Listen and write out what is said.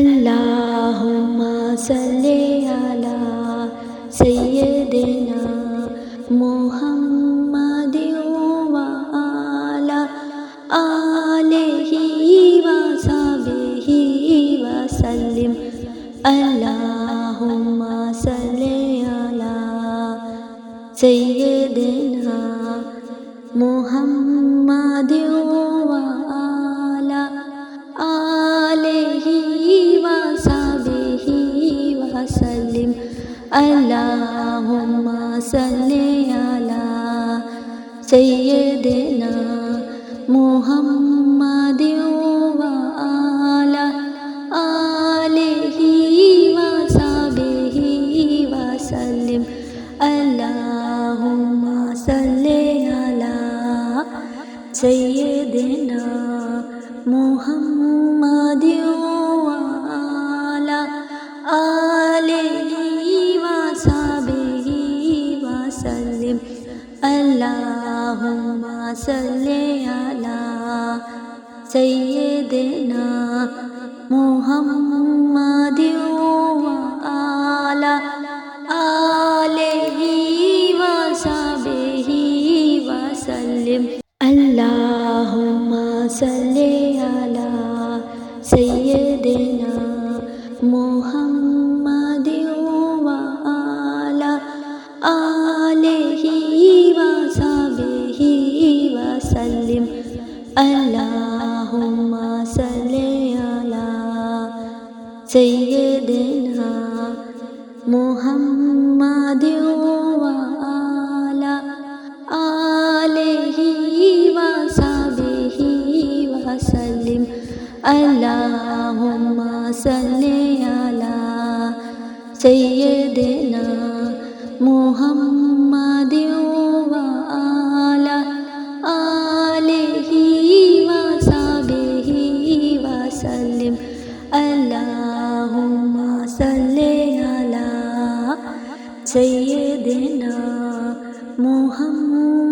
अल्लाहुम्मा सल्ली अला सय्यिदिना मुहम्मदिन व अला आलिहि व सहबिहि व सल्लिम। अल्लाहुम्मा सल्ली अला सय्यिदिना मुहम्मदिन व अला आलिहि व सहबिहि व सल्लिम। अल्लाहुम्मा सल्ली अला सय्यिदिना मुहम्मदिन व अला आलिहि व सहबिहि व सल्लिम। अल्लाहुम्मा सल्ली अला सय्यिदिना मुहम्मदिन व अला आलिहि व सहबिहि व सल्लिम। अल्लाहुम्मा सल्ली अला सय्यिदिना मुहम्मदिन व अला आलिहि व सहबिहि व सल्लिम। अल्लाहुम्मा सल्ली अला सय्यिदिना मुहम्मदिन व अला आलिहि व सहबिहि व सल्लिम। अल्लाहुम्मा सल्ली अला सय्यिदिना मुहम्मदिन व अला आलिहि व सहबिहि व सल्लिम। अल्लाहुम्मा सल्ली अला सय्यिदिना मुहम्मदिन व अला आलिहि व सहबिहि व सल्लिम। अल्लाहुम्मा सल्ली अला सय्यिदिना मुहम्मदिन